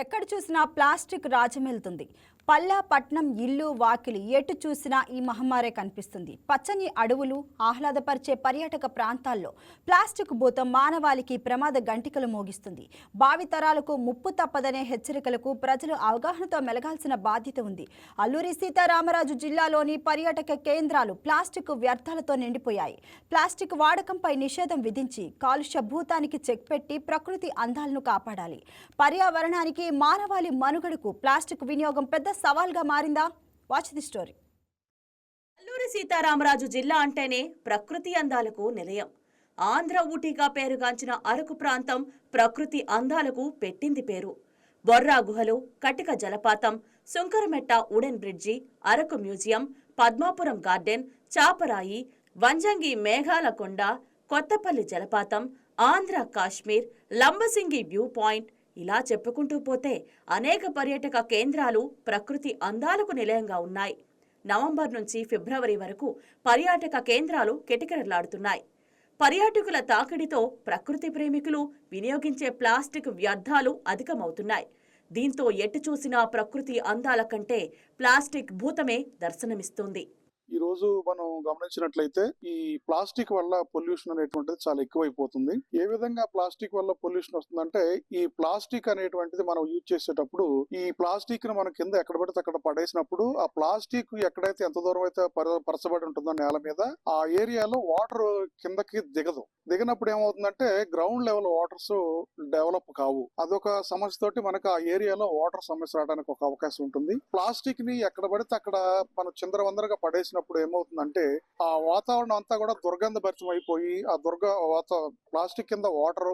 ఎక్కడ చూసినా ప్లాస్టిక్ రాజమెళ్తుంది. పల్లె పట్నం ఇల్లు వాకిలి ఎటు చూసినా ఈ మహమ్మారే కనిపిస్తుంది. పచ్చని అడవులు ఆహ్లాదపరిచే పర్యాటక ప్రాంతాల్లో ప్లాస్టిక్ భూతం మానవాళికి ప్రమాద గంటికలు మోగిస్తుంది. భావితరాలకు ముప్పు తప్పదనే హెచ్చరికలకు ప్రజలు అవగాహనతో మెలగాల్సిన బాధ్యత ఉంది. అల్లూరి సీతారామరాజు జిల్లాలోని పర్యాటక కేంద్రాలు ప్లాస్టిక్ వ్యర్థాలతో నిండిపోయాయి. ప్లాస్టిక్ వాడకంపై నిషేధం విధించి కాలుష్య భూతానికి చెక్ పెట్టి ప్రకృతి అందాలను కాపాడాలి. పర్యావరణానికి మానవాళి మనుగడకు ప్లాస్టిక్ వినియోగం పెద్ద సవాల్గా మారిందా? Watch the story. Alluri Sitaramaraju జిల్లా అంటేనే ప్రకృతి అందాలకు నిలయం. ఆంధ్ర ఊటీగా పేరుగాంచిన అరకు ప్రాంతం ప్రకృతి అందాలకు పెట్టింది పేరు. బొర్రా గుహలు, కటిక జలపాతం, Sunkarametta wooden bridge, Araku museum, Padmapuram garden, Chaparai, Vanjangi మేఘాల కొండ, కొత్తపల్లి జలపాతం, ఆంధ్ర కాశ్మీర్, లంబసింగి వ్యూ పాయింట్, ఇలా చెప్పుకుంటూ పోతే అనేక పర్యాటక కేంద్రాలు ప్రకృతి అందాలకు నిలయంగా ఉన్నాయి. నవంబర్ నుంచి ఫిబ్రవరి వరకు పర్యాటక కేంద్రాలు కిటకిటలాడుతున్నాయి. పర్యాటకుల తాకిడితో ప్రకృతి ప్రేమికులు వినియోగించే ప్లాస్టిక్ వ్యర్థాలు అధికమవుతున్నాయి. దీంతో ఎటు చూసినా ప్రకృతి అందాల కంటే ప్లాస్టిక్ భూతమే దర్శనమిస్తుంది. ఈ రోజు మనం గమనించినట్లయితే ఈ ప్లాస్టిక్ వల్ల పొల్యూషన్ అనేటువంటిది చాలా ఎక్కువైపోతుంది. ఏ విధంగా ప్లాస్టిక్ వల్ల పొల్యూషన్ వస్తుందంటే, ఈ ప్లాస్టిక్ అనేటువంటిది మనం యూజ్ చేసేటప్పుడు ఈ ప్లాస్టిక్ ను మనం కింద ఎక్కడ పడితే అక్కడ పడేసినప్పుడు ఆ ప్లాస్టిక్ ఎక్కడైతే ఎంత దూరం అయితే పరచబడి ఉంటుందో నేల మీద, ఆ ఏరియాలో వాటర్ కిందకి దిగనప్పుడు ఏమవుతుందంటే గ్రౌండ్ లెవెల్ వాటర్స్ డెవలప్ కావు. అదొక సమస్య తోటి మనకు ఆ ఏరియాలో వాటర్ సమస్య రావడానికి ఒక అవకాశం ఉంటుంది. ప్లాస్టిక్ ని ఎక్కడ పడితే అక్కడ మనం చిందరవందరగా పడేసినప్పుడు ఏమవుతుందంటే ఆ వాతావరణం అంతా కూడా దుర్గంధభరితం అయిపోయి ఆ ప్లాస్టిక్ కింద వాటర్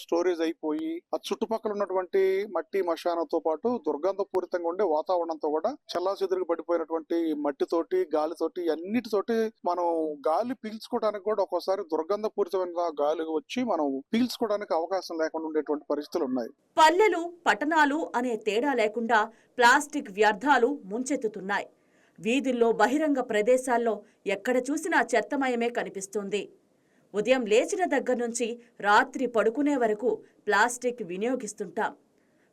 స్టోరేజ్ అయిపోయి ఆ చుట్టుపక్కల ఉన్నటువంటి మట్టి మశానంతో పాటు దుర్గంధపూరితంగా ఉండే వాతావరణంతో కూడా చెల్లాచెదురుగా పడిపోయినటువంటి మట్టితోటి గాలితోటి అన్నిటితోటి మనం గాలి పీల్చుకోవడానికి కూడా ఒక్కోసారి దుర్గంధపూరితమైన గాలి వచ్చి మనం పీల్చుకోవడానికి అవకాశం లేకుండా ఉండేటువంటి పరిస్థితులు ఉన్నాయి. పల్లెలు పట్టణాలు అనే తేడా లేకుండా ప్లాస్టిక్ వ్యర్థాలు ముంచెత్తుతున్నాయి. వీధుల్లో, బహిరంగ ప్రదేశాల్లో ఎక్కడ చూసినా చెత్తమయమే కనిపిస్తుంది. ఉదయం లేచిన దగ్గర నుంచి రాత్రి పడుకునే వరకు ప్లాస్టిక్ వినియోగిస్తుంటాం.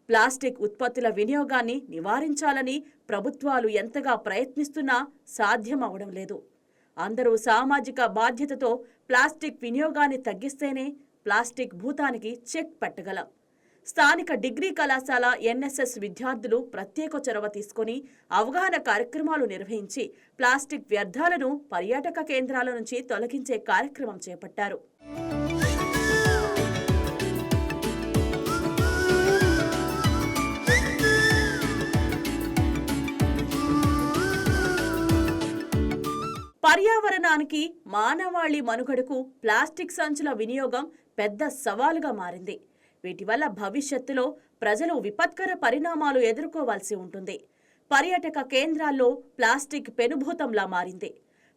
ప్లాస్టిక్ ఉత్పత్తుల వినియోగాన్ని నివారించాలని ప్రభుత్వాలు ఎంతగా ప్రయత్నిస్తున్నా సాధ్యం అవడం లేదు. అందరూ సామాజిక బాధ్యతతో ప్లాస్టిక్ వినియోగాన్ని తగ్గిస్తేనే ప్లాస్టిక్ భూతానికి చెక్ పెట్టగలం. స్థానిక డిగ్రీ కళాశాల ఎన్ఎస్ఎస్ విద్యార్థులు ప్రత్యేక చొరవ తీసుకుని అవగాహన కార్యక్రమాలు నిర్వహించి ప్లాస్టిక్ వ్యర్థాలను పర్యాటక కేంద్రాల నుంచి తొలగించే కార్యక్రమం చేపట్టారు. పర్యావరణానికి, మానవాళి మనుగడకు ప్లాస్టిక్ సంచుల వినియోగం పెద్ద సవాలుగా మారింది. వీటి వల్ల భవిష్యత్తులో ప్రజలు విపత్కర పరిణామాలు ఎదుర్కోవాల్సి ఉంటుంది. పర్యాటక కేంద్రాల్లో ప్లాస్టిక్ పెనుభూతంలా మారింది.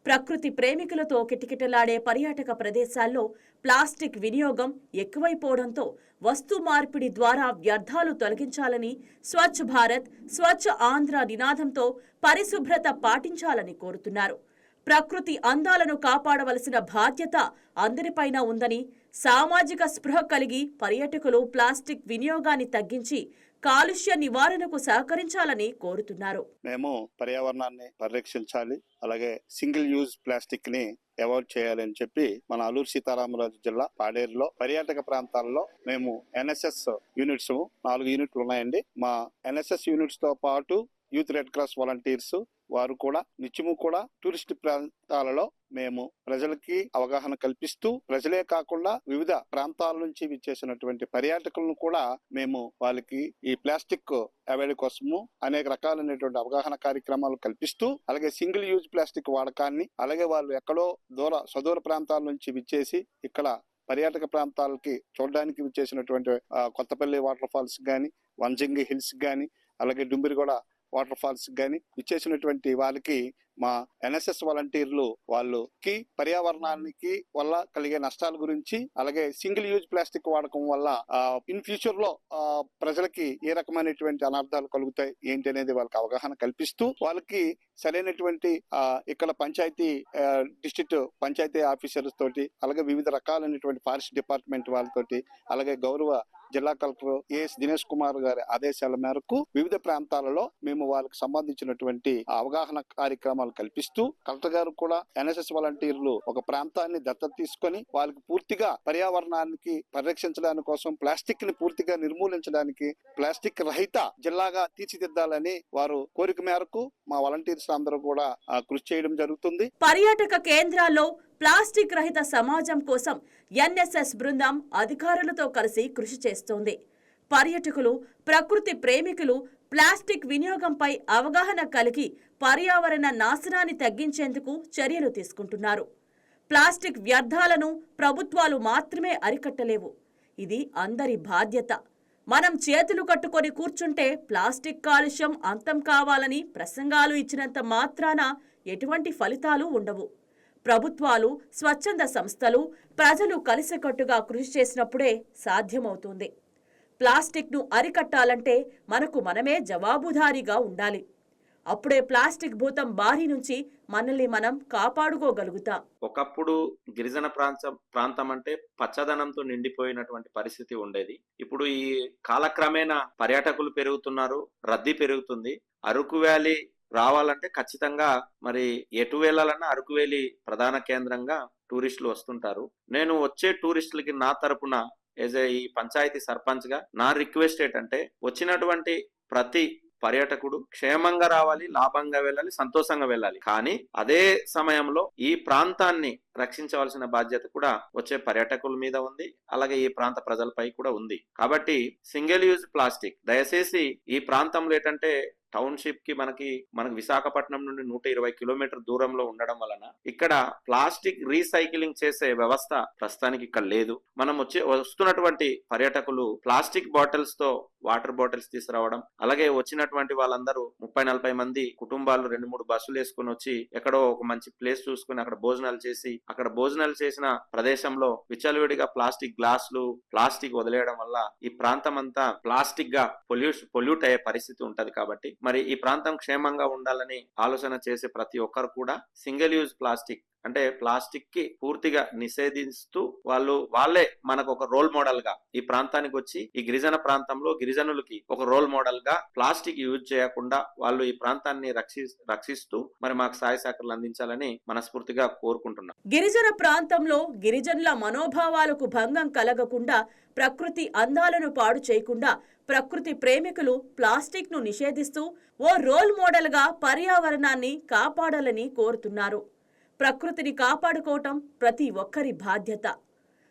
ప్రకృతి ప్రేమికులతో కిటకిటలాడే పర్యాటక ప్రదేశాల్లో ప్లాస్టిక్ వినియోగం ఎక్కువైపోవడంతో వస్తు మార్పిడి ద్వారా వ్యర్థాలు తొలగించాలని స్వచ్ఛ భారత్, స్వచ్ఛ ఆంధ్ర నినాదంతో పరిశుభ్రత పాటించాలని కోరుతున్నారు. ప్రకృతి అందాలను కాపాడవలసిన బాధ్యత అందరిపైన ఉందని, సామాజిక స్పృహ కలిగి పర్యాటకులు ప్లాస్టిక్ వినియోగాన్ని తగ్గించి కాలుష్య నివారణకు సహకరించాలని కోరుతున్నారు. మేము పర్యావరణాన్ని పరిరక్షించాలి, అలాగే సింగిల్ యూజ్ ప్లాస్టిక్ ని అవాయిడ్ చేయాలని చెప్పి మన అల్లూరి సీతారామరాజు జిల్లా పాడేరులో పర్యాటక ప్రాంతాల్లో మేము ఎన్ఎస్ఎస్ యూనిట్స్ 4 యూనిట్లు ఉన్నాయండి. మా ఎన్ఎస్ఎస్ యూనిట్స్ తో పాటు యూత్ రెడ్ క్రాస్ వాలంటీర్స్ వారు కూడా నిత్యము కూడా టూరిస్ట్ ప్రాంతాలలో మేము ప్రజలకి అవగాహన కల్పిస్తూ, ప్రజలే కాకుండా వివిధ ప్రాంతాల నుంచి విచ్చేసినటువంటి పర్యాటకులను కూడా మేము వాళ్ళకి ఈ ప్లాస్టిక్ అవాయిడ్ కోసము అనేక రకాలైనటువంటి అవగాహన కార్యక్రమాలు కల్పిస్తూ, అలాగే సింగిల్ యూజ్ ప్లాస్టిక్ వాడకాన్ని, అలాగే వాళ్ళు ఎక్కడో సుదూర ప్రాంతాల నుంచి విచ్చేసి ఇక్కడ పర్యాటక ప్రాంతాలకి చూడడానికి విచ్చేసినటువంటి కొత్తపల్లి వాటర్ ఫాల్స్ గాని, వంజంగి హిల్స్ గాని, అలాగే డుంబిరిగూడ వాటర్ ఫాల్స్ గాని ఇచ్చేసినటువంటి వాళ్ళకి మా ఎన్ఎస్ఎస్ వాలంటీర్లు వాళ్ళకి పర్యావరణానికి వల్ల కలిగే నష్టాల గురించి, అలాగే సింగిల్ యూజ్ ప్లాస్టిక్ వాడకం వల్ల ఇన్ ఫ్యూచర్ లో ప్రజలకి ఏ రకమైనటువంటి అనర్థాలు కలుగుతాయి ఏంటి అనేది వాళ్ళకి అవగాహన కల్పిస్తూ, వాళ్ళకి సరైనటువంటి ఇక్కడ పంచాయతీ డిస్ట్రిక్ట్ పంచాయతీ ఆఫీసర్స్ తోటి, అలాగే వివిధ రకాలైనటువంటి ఫారెస్ట్ డిపార్ట్మెంట్ వాళ్ళతోటి, అలాగే గౌరవ జిల్లా కలెక్టర్ ఏఎస్ దినేష్ కుమార్ గారి ఆదేశాల మేరకు వివిధ ప్రాంతాలలో మేము వాళ్ళకి సంబంధించినటువంటి అవగాహన కార్యక్రమాలు కల్పిస్తూ కలెక్టర్ గారు కూడా ఎన్ఎస్ఎస్ వాలంటీర్లు ఒక ప్రాంతాన్ని దత్తత తీసుకొని వాళ్ళకి పూర్తిగా పర్యావరణానికి పరిరక్షించడానికి కోసం ప్లాస్టిక్ ని పూర్తిగా నిర్మూలించడానికి ప్లాస్టిక్ రహిత జిల్లాగా తీర్చిదిద్దాలని వారు కోరిక మేరకు మా వాలంటీర్స్ అందరూ కూడా కృషి చేయడం జరుగుతుంది. పర్యాటక కేంద్రాల్లో ప్లాస్టిక్ రహిత సమాజం కోసం ఎన్ఎస్ఎస్ బృందం అధికారులతో కలిసి కృషి చేస్తోంది. పర్యాటకులు, ప్రకృతి ప్రేమికులు ప్లాస్టిక్ వినియోగంపై అవగాహన కలిగి పర్యావరణ నాశనాన్ని తగ్గించేందుకు చర్యలు తీసుకుంటున్నారు. ప్లాస్టిక్ వ్యర్థాలను ప్రభుత్వాలు మాత్రమే అరికట్టలేవు. ఇది అందరి బాధ్యత. మనం చేతులు కట్టుకొని కూర్చుంటే ప్లాస్టిక్ కాలుష్యం అంతం కావాలని ప్రసంగాలు ఇచ్చినంత మాత్రాన ఎటువంటి ఫలితాలు ఉండవు. ప్రభుత్వాలు, స్వచ్ఛంద సంస్థలు, ప్రజలు కలిసికట్టుగా కృషి చేసినప్పుడే సాధ్యమవుతుంది. ప్లాస్టిక్ను అరికట్టాలంటే మనకు మనమే జవాబుదారీగా ఉండాలి. అప్పుడే ప్లాస్టిక్ భూతం బారి నుంచి మనల్ని మనం కాపాడుకోగలుగుతాం. ఒకప్పుడు గిరిజన ప్రాంతం అంటే పచ్చదనంతో నిండిపోయినటువంటి పరిస్థితి ఉండేది. ఇప్పుడు ఈ కాలక్రమేణా పర్యాటకులు పెరుగుతున్నారు, రద్దీ పెరుగుతుంది. అరకు వ్యాలీ రావాలంటే ఖచ్చితంగా మరి ఎటు వెళ్ళాలన్నా అరకు వ్యాలీ ప్రధాన కేంద్రంగా టూరిస్టులు వస్తుంటారు. నేను వచ్చే టూరిస్టులకి నా తరపున ఈ పంచాయతీ సర్పంచ్ గా నా రిక్వెస్ట్ ఏంటంటే వచ్చినటువంటి ప్రతి పర్యాటకుడు క్షేమంగా రావాలి, లాభంగా వెళ్ళాలి, సంతోషంగా వెళ్ళాలి. కానీ అదే సమయంలో ఈ ప్రాంతాన్ని రక్షించవలసిన బాధ్యత కూడా వచ్చే పర్యాటకుల మీద ఉంది, అలాగే ఈ ప్రాంత ప్రజలపై కూడా ఉంది. కాబట్టి సింగిల్ యూజ్ ప్లాస్టిక్ దయచేసి ఈ ప్రాంతంలో ఏంటంటే టౌన్షిప్ కి మనకి విశాఖపట్నం నుండి 120 కిలోమీటర్ దూరంలో ఉండడం వలన ఇక్కడ ప్లాస్టిక్ రీసైక్లింగ్ చేసే వ్యవస్థ ప్రస్తుతానికి ఇక్కడ లేదు. మనం వస్తున్నటువంటి పర్యాటకులు ప్లాస్టిక్ బాటిల్స్ తో వాటర్ బాటిల్స్ తీసుకురావడం, అలాగే వచ్చినటువంటి వాళ్ళందరూ 30-40 మంది కుటుంబాలు 2-3 బస్సులు వేసుకుని వచ్చి ఎక్కడో ఒక మంచి ప్లేస్ చూసుకుని అక్కడ భోజనాలు చేసి అక్కడ భోజనాలు చేసిన ప్రదేశంలో విచ్చలవిడిగా ప్లాస్టిక్ గ్లాసులు, ప్లాస్టిక్ వదిలేయడం వల్ల ఈ ప్రాంతం అంతా ప్లాస్టిక్ గా పొల్యూట్ అయ్యే పరిస్థితి ఉంటది. కాబట్టి మరి ఈ ప్రాంతం క్షేమంగా ఉండాలని ఆలోచన చేసే ప్రతి ఒక్కరు కూడా సింగిల్ యూజ్ ప్లాస్టిక్ అంటే ప్లాస్టిక్ కి పూర్తిగా నిషేధిస్తూ వాళ్ళే మనకు ఒక రోల్ మోడల్ గా ఈ ప్రాంతానికి వచ్చి ఈ గిరిజన ప్రాంతంలో గిరిజనులకి ఒక రోల్ మోడల్ గా ప్లాస్టిక్ యూజ్ చేయకుండా వాళ్ళు ఈ ప్రాంతాన్ని రక్షిస్తూ మరి మాకు సహాయ సహకారాలు అందించాలని మనస్ఫూర్తిగా కోరుకుంటున్నాం. గిరిజన ప్రాంతంలో గిరిజనుల మనోభావాలకు భంగం కలగకుండా, ప్రకృతి అందాలను పాడు చేయకుండా ప్రకృతి ప్రేమికులు ప్లాస్టిక్ ను నిషేధిస్తూ ఓ రోల్ మోడల్ గా పర్యావరణాన్ని కాపాడాలని కోరుతున్నారు. ప్రకృతిని కాపాడుకోవటం ప్రతి ఒక్కరి బాధ్యత.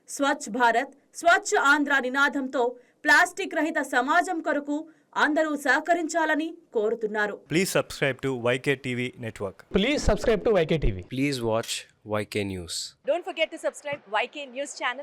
స్వచ్ఛ భారత్, స్వచ్ఛ ఆంధ్ర నినాదంతో ప్లాస్టిక్ రహిత సమాజం కొరకు అందరూ సహకరించాలని కోరుతున్నారు. Please subscribe to YK TV Network. Please subscribe to YK TV. Please watch YK News. Don't forget to subscribe YK News channel